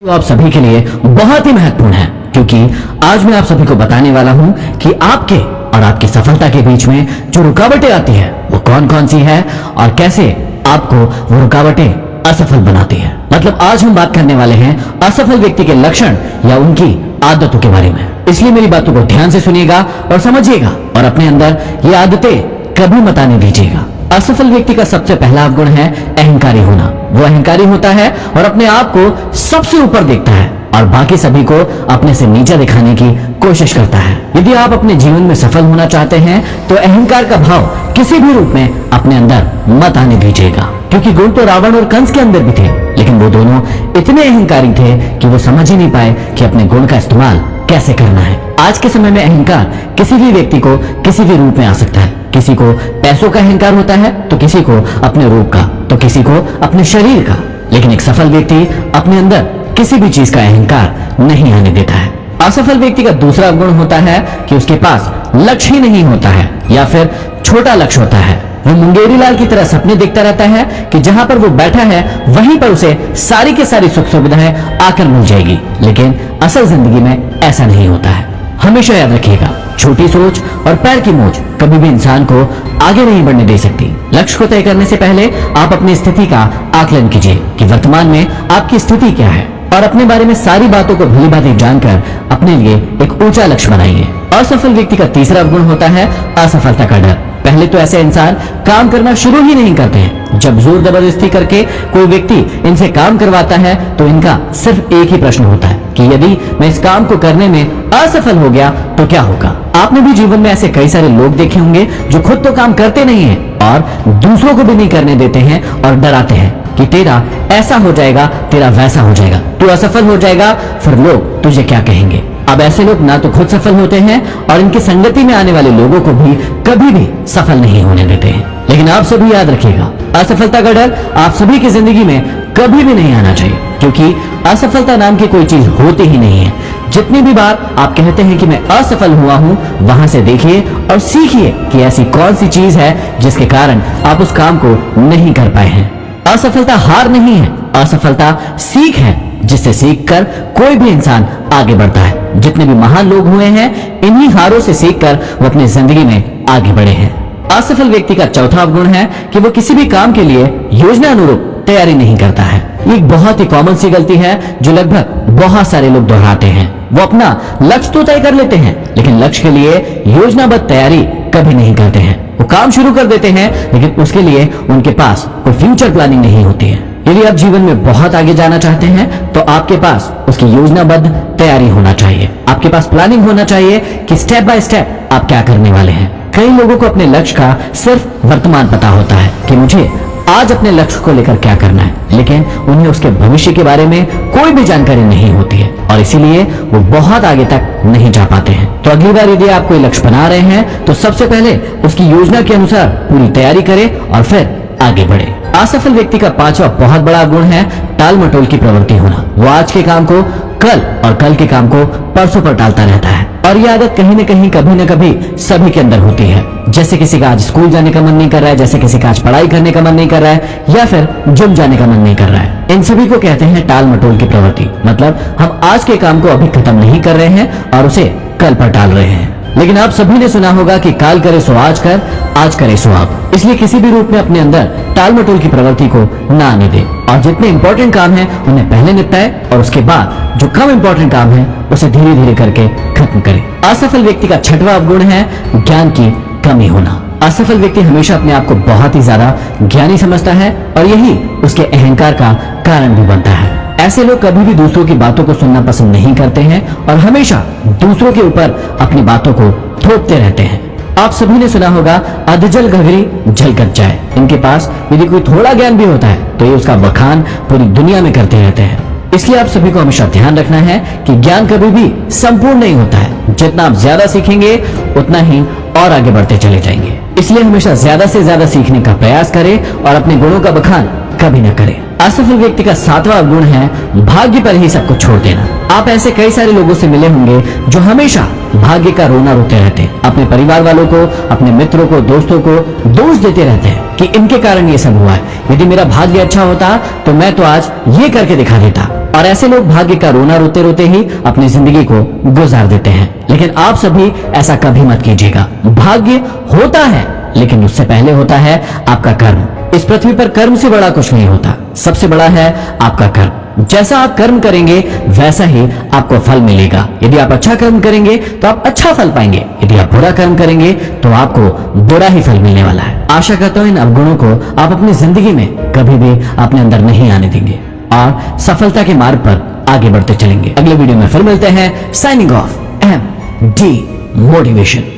तो आप सभी के लिए बहुत ही महत्वपूर्ण है, क्योंकि आज मैं आप सभी को बताने वाला हूं कि आपके और आपकी सफलता के बीच में जो रुकावटें आती है वो कौन कौन सी है और कैसे आपको वो रुकावटें असफल बनाती है। मतलब आज हम बात करने वाले हैं असफल व्यक्ति के लक्षण या उनकी आदतों के बारे में। इसलिए मेरी बातों को ध्यान से सुनिएगा और समझिएगा और अपने अंदर ये आदतें कभी मत आने दीजिएगा। असफल व्यक्ति का सबसे पहला गुण है अहंकारी होना। वो अहंकारी होता है और अपने आप को सबसे ऊपर देखता है और बाकी सभी को अपने से नीचा दिखाने की कोशिश करता है। यदि आप अपने जीवन में सफल होना चाहते हैं तो अहंकार का भाव किसी भी रूप में अपने अंदर मत आने दीजिएगा, क्योंकि गुण तो रावण और कंस के अंदर भी थे, लेकिन वो दोनों इतने अहंकारी थे कि वो समझ ही नहीं पाए कि अपने गुण का इस्तेमाल कैसे करना है। आज के समय में अहंकार किसी भी व्यक्ति को किसी भी रूप में आ सकता है। किसी को पैसों का अहंकार होता है तो किसी को अपने रूप का, तो किसी को अपने शरीर का। लेकिन एक सफल व्यक्ति अपने अंदर किसी भी चीज का अहंकार नहीं आने देता है। असफल व्यक्ति का दूसरा गुण होता है कि उसके पास लक्ष्य ही नहीं होता है या फिर छोटा लक्ष्य होता है। वो मुंगेरी लाल की तरह सपने देखता रहता है कि जहां पर वो बैठा है वहीं पर उसे सारी की सारी सुख सुविधाएं आकर मिल जाएगी, लेकिन असल जिंदगी में ऐसा नहीं होता है। हमेशा याद रखिएगा, छोटी सोच और पैर की मोच कभी भी इंसान को आगे नहीं बढ़ने दे सकती। लक्ष्य को तय करने से पहले आप अपनी स्थिति का आकलन कीजिए कि वर्तमान में आपकी स्थिति क्या है और अपने बारे में सारी बातों को भली भांति जानकर अपने लिए एक ऊंचा लक्ष्य बनाइए। असफल व्यक्ति का तीसरा गुण होता है असफलता का डर। पहले तो ऐसे इंसान काम करना शुरू ही नहीं करते हैं। जब जोर जबरदस्ती करके कोई व्यक्ति इनसे काम करवाता है तो इनका सिर्फ एक ही प्रश्न होता है कि यदि मैं इस काम को करने में असफल हो गया तो क्या होगा। आपने भी जीवन में ऐसे कई सारे लोग देखे होंगे जो खुद तो काम करते नहीं है और दूसरों को भी नहीं करने देते हैं और डराते हैं कि तेरा ऐसा हो जाएगा, तेरा वैसा हो जाएगा, तू असफल हो जाएगा, फिर लोग तुझे क्या कहेंगे। अब ऐसे लोग ना तो खुद सफल होते हैं और इनकी संगति में आने वाले लोगों को भी कभी भी सफल नहीं होने देते हैं। लेकिन आप सभी याद रखिएगा, असफलता का डर आप सभी की जिंदगी में कभी भी नहीं आना चाहिए, क्योंकि असफलता नाम की कोई चीज होती ही नहीं है। जितनी भी बार आप कहते हैं कि मैं असफल हुआ हूं, वहां से देखिए और सीखिए कि ऐसी कौन सी चीज है जिसके कारण आप उस काम को नहीं कर पाए हैं। असफलता हार नहीं है, असफलता सीख है, जिससे सीखकर कोई भी इंसान आगे बढ़ता है। जितने भी महान लोग हुए हैं, इन्हीं हारों से सीखकर वो अपनी जिंदगी में आगे बढ़े हैं। असफल व्यक्ति का चौथा गुण है कि वो किसी भी काम के लिए योजना अनुरूप तैयारी नहीं करता है। ये एक बहुत ही कॉमन सी गलती है जो लगभग बहुत सारे लोग दोहराते हैं। वो अपना लक्ष्य तो तय कर लेते हैं, लेकिन लक्ष्य के लिए योजनाबद्ध तैयारी कभी नहीं करते हैं। वो काम शुरू कर देते हैं, लेकिन उसके लिए उनके पास कोई फ्यूचर प्लानिंग नहीं होती है। यदि आप जीवन में बहुत आगे जाना चाहते हैं तो आपके पास उसकी योजनाबद्ध तैयारी होना चाहिए। आपके पास प्लानिंग होना चाहिए कि स्टेप बाय स्टेप आप क्या करने वाले हैं। कई लोगों को अपने लक्ष्य का सिर्फ वर्तमान पता होता है कि मुझे आज अपने लक्ष्य को लेकर क्या करना है, लेकिन उन्हें उसके भविष्य के बारे में कोई भी जानकारी नहीं होती है और इसीलिए वो बहुत आगे तक नहीं जा पाते हैं। तो अगली बार यदि आप कोई लक्ष्य बना रहे हैं तो सबसे पहले उसकी योजना के अनुसार पूरी तैयारी करें और फिर आगे बढ़े। असफल व्यक्ति का पांचवा बहुत बड़ा गुण है टाल मटोल की प्रवृत्ति होना। वो आज के काम को कल और कल के काम को परसों पर टालता रहता है और ये आदत कहीं न कहीं कभी न कभी सभी के अंदर होती है। जैसे किसी का आज स्कूल जाने का मन नहीं कर रहा है, जैसे किसी का आज पढ़ाई करने का मन नहीं कर रहा है या फिर जिम जाने का मन नहीं कर रहा है। इन सभी को कहते हैं टाल मटोल की प्रवृत्ति। मतलब हम आज के काम को अभी खत्म नहीं कर रहे हैं और उसे कल पर टाल रहे हैं। लेकिन आप सभी ने सुना होगा कि काल करे सो आज कर, आज करे सो अब। इसलिए किसी भी रूप में अपने अंदर टाल मटोल की प्रवृत्ति को ना आने दे और जितने इंपॉर्टेंट काम हैं उन्हें पहले निपटाए और उसके बाद जो कम इंपॉर्टेंट काम है उसे धीरे धीरे करके खत्म करें। असफल व्यक्ति का छठवां गुण है ज्ञान की कमी होना। असफल व्यक्ति हमेशा अपने आप को बहुत ही ज्यादा ज्ञानी समझता है और यही उसके अहंकार का कारण भी बनता है। ऐसे लोग कभी भी दूसरों की बातों को सुनना पसंद नहीं करते हैं और हमेशा दूसरों के ऊपर अपनी बातों को थोपते रहते हैं। आप सभी ने सुना होगा अधजल घघरी जल कट जाए। इनके पास यदि कोई थोड़ा ज्ञान भी होता है तो ये उसका बखान पूरी दुनिया में करते रहते हैं। इसलिए आप सभी को हमेशा ध्यान रखना है कि ज्ञान कभी भी संपूर्ण नहीं होता है। जितना आप ज्यादा सीखेंगे उतना ही और आगे बढ़ते चले जाएंगे। इसलिए हमेशा ज्यादा से ज्यादा सीखने का प्रयास करें और अपने गुणों का बखान कभी न करें। असफल व्यक्ति का 7वां गुण है भाग्य पर ही सब कुछ छोड़ देना। आप ऐसे कई सारे लोगों से मिले होंगे जो हमेशा भाग्य का रोना रोते रहते हैं, अपने परिवार वालों को, अपने मित्रों को, दोस्तों को दोष देते रहते हैं कि इनके कारण ये सब हुआ है, यदि मेरा भाग्य अच्छा होता तो मैं तो आज ये करके दिखा देता। और ऐसे लोग भाग्य का रोना रोते रोते ही अपनी जिंदगी को गुजार देते हैं। लेकिन आप सभी ऐसा कभी मत कीजिएगा। भाग्य होता है लेकिन उससे पहले होता है आपका कर्म। इस पृथ्वी पर कर्म से बड़ा कुछ नहीं होता, सबसे बड़ा है आपका कर्म। जैसा आप कर्म करेंगे वैसा ही आपको फल मिलेगा। यदि आप अच्छा कर्म करेंगे तो आप अच्छा फल पाएंगे, यदि आप बुरा कर्म करेंगे तो आपको बुरा ही फल मिलने वाला है। आशा करता हूं इन अवगुणों को आप अपनी जिंदगी में कभी भी अपने अंदर नहीं आने देंगे और सफलता के मार्ग पर आगे बढ़ते चलेंगे। अगले वीडियो में फिर मिलते हैं। Signing off, MD motivation.